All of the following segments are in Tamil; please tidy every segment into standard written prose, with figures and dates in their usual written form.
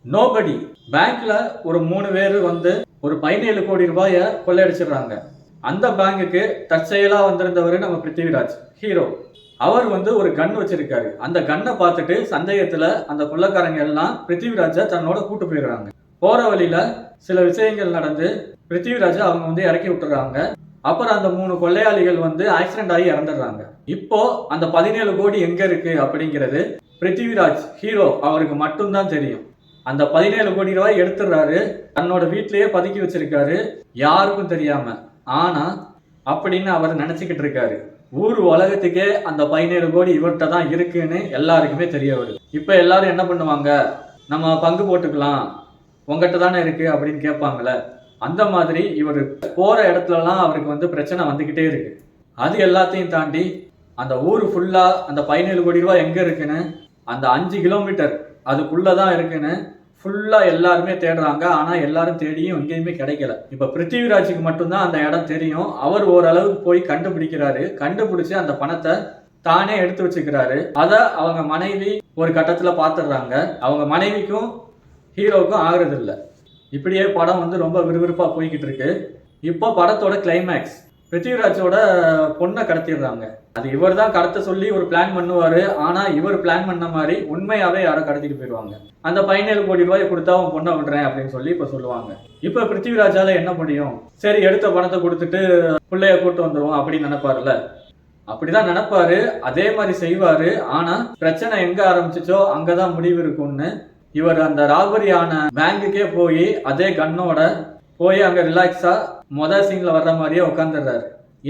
நோபடி. பேங்க்ல ஒரு 3 பேர் வந்து ஒரு 17 கோடி ரூபாயை கொள்ளையடிச்சிடுறாங்க. அந்த பேங்குக்கு தற்செயலா வந்திருந்தவர் நம்ம பிருத்திவிராஜ் ஹீரோ. அவர் வந்து ஒரு கன் வச்சிருக்காரு. அந்த கன்னை பார்த்துட்டு சந்தேகத்துல அந்த கொள்ளைக்காரங்க எல்லாம் பிருத்திவிராஜை தன்னோட கூட்டு போயிடுறாங்க. போற வழியில சில விஷயங்கள் நடந்து பிருத்திவிராஜை அவங்க வந்து இறக்கி விட்டுறாங்க. அப்புறம் அந்த 3 கொள்ளையாளிகள் வந்து ஆக்சிடென்ட் ஆகி இறந்துடுறாங்க. இப்போ அந்த 17 கோடி எங்க இருக்கு அப்படிங்கிறது பிருத்திவிராஜ் ஹீரோ அவருக்கு மட்டும்தான் தெரியும். அந்த 17 கோடி ரூபாய் எடுத்துடுறாரு, தன்னோட வீட்டிலேயே பதுக்கி வச்சிருக்காரு, யாருக்கும் தெரியாம. ஆனா அப்படின்னு அவர் நினைச்சுக்கிட்டு இருக்காரு. ஊர் உலகத்துக்கே அந்த 17 கோடி இவர்கிட்ட தான் இருக்குன்னு எல்லாருக்குமே தெரிய வருது. இப்ப எல்லாரும் என்ன பண்ணுவாங்க, நம்ம பங்கு போட்டுக்கலாம், உங்ககிட்ட தானே இருக்கு அப்படின்னு கேட்பாங்கல்ல. அந்த மாதிரி இவர் போற இடத்துலலாம் அவருக்கு வந்து பிரச்சனை வந்துகிட்டே இருக்கு. அது எல்லாத்தையும் தாண்டி அந்த ஊர் ஃபுல்லா அந்த 17 கோடி ரூபாய் எங்க இருக்குன்னு, அந்த 5 கிலோமீட்டர் அதுக்குள்ளதான் இருக்குன்னு ஃபுல்லா எல்லாருமே தேடுறாங்க. ஆனா எல்லாரும் தேடியும் எங்கேயுமே கிடைக்கல. இப்ப பிருத்திவிராஜுக்கு மட்டும்தான் அந்த இடம் தெரியும். அவர் ஓரளவுக்கு போய் கண்டுபிடிக்கிறாரு. கண்டுபிடிச்சு அந்த பணத்தை தானே எடுத்து வச்சுக்கிறாரு. அத அவங்க மனைவி ஒரு கட்டத்துல பாத்துடுறாங்க. அவங்க மனைவிக்கும் ஹீரோவுக்கும் ஆகுறது இல்லை. இப்படியே படம் வந்து ரொம்ப விறுவிறுப்பா போய்கிட்டு இருக்கு. இப்போ படத்தோட கிளைமேக்ஸ், பிருத்திவிராஜோட பொண்ணை கடத்திடுறாங்க. அது இவர் தான் கடத்த சொல்லி ஒரு பிளான் பண்ணுவாரு. ஆனா இவர் பிளான் பண்ண மாதிரி உண்மையாவே யாரோ கடத்திட்டு போயிடுவாங்க. அந்த 17 கோடி ரூபாய் கொடுத்தா அவன் பொண்ணை விடுறேன் அப்படின்னு சொல்லி இப்ப சொல்லுவாங்க. இப்ப பிருத்திவிராஜால என்ன முடியும், சரி எடுத்த பணத்தை கொடுத்துட்டு பிள்ளைய கூட்டு வந்துருவோம் அப்படின்னு நினைப்பாருல. அப்படிதான் நினைப்பாரு, அதே மாதிரி செய்வாரு. ஆனா பிரச்சனை எங்க ஆரம்பிச்சுச்சோ அங்கதான் முடிவு இருக்கும்னு இவர் அந்த ராபரியான பேங்குக்கே போய் அதே கண்ணோட போய் அங்க ரிலாக்ஸா மொதல் சீன்ல வர்ற மாதிரியே உட்காந்துடுறாரு.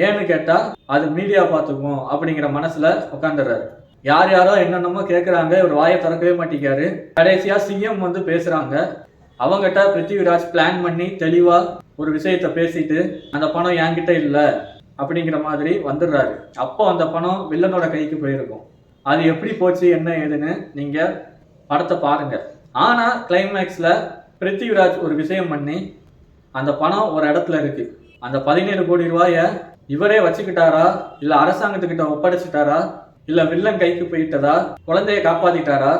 ஏன்னு கேட்டா அது மீடியா பார்த்துக்கும் அப்படிங்கிற மனசுல உட்காந்துடுறாரு. யார் யாரோ என்னென்னமோ கேட்கறாங்க, இவர் வாயை திறக்கவே மாட்டேங்காரு. கடைசியா சிஎம் வந்து பேசுறாங்க. அவங்ககிட்ட பிருத்திவிராஜ் பிளான் பண்ணி தெளிவா ஒரு விஷயத்த பேசிட்டு அந்த பணம் என்கிட்ட இல்ல அப்படிங்கிற மாதிரி வந்துடுறாரு. அப்போ அந்த பணம் வில்லனோட கைக்கு போயிருக்கும். அது எப்படி போச்சு என்ன ஏதுன்னு நீங்க படத்தை பாருங்க. ஆனா கிளைமேக்ஸ்ல பிருத்திவிராஜ் ஒரு விஷயம் பண்ணி அந்த பணம் ஒரு இடத்துல இருக்கு. அந்த 17 கோடி ரூபாய இவரே வச்சுக்கிட்டாரா, இல்ல அரசாங்கத்துக்கிட்ட ஒப்படைச்சிட்டாரா, இல்ல வில்லன் கைக்கு போயிட்டதா, குழந்தைய காப்பாத்திட்டாரா,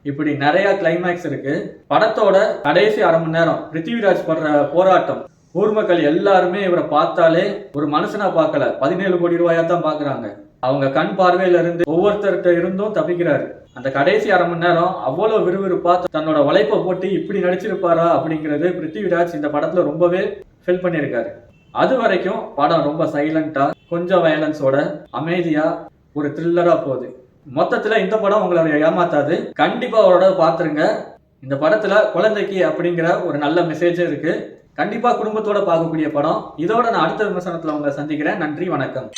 இப்படி நிறைய கிளைமேக்ஸ் இருக்கு. படத்தோட கடைசி அரை மணி நேரம் பிருத்திவிராஜ் படுற போராட்டம், ஊர் மக்கள் எல்லாருமே இவரை பார்த்தாலே ஒரு மனுஷனா பார்க்கல, 17 கோடி ரூபாயா தான் பாக்குறாங்க. அவங்க கண் பார்வையில இருந்து ஒவ்வொருத்தர்கிட்ட இருந்தும் தப்பிக்கிறாரு. அந்த கடைசி அரை மணி நேரம் அவ்வளவு விறுவிறுப்பா தன்னோட உழைப்பை போட்டு இப்படி நடிச்சிருப்பாரா அப்படிங்கிறது பிருத்திவிராஜ் இந்த படத்துல ரொம்பவே ஃபீல் பண்ணியிருக்காரு. அது வரைக்கும் படம் ரொம்ப சைலண்டா, கொஞ்சம் வயலன்ஸோட, அமைதியா, ஒரு த்ரில்லரா போகுது. மொத்தத்துல இந்த படம் உங்களை ஏமாத்தாது. கண்டிப்பா அவரோட பாத்துருங்க. இந்த படத்துல குழந்தைக்கு அப்படிங்கிற ஒரு நல்ல மெசேஜும் இருக்கு. கண்டிப்பா குடும்பத்தோட பார்க்கக்கூடிய படம். இதோட நான் அடுத்த விமர்சனத்துல உங்களை சந்திக்கிறேன். நன்றி, வணக்கம்.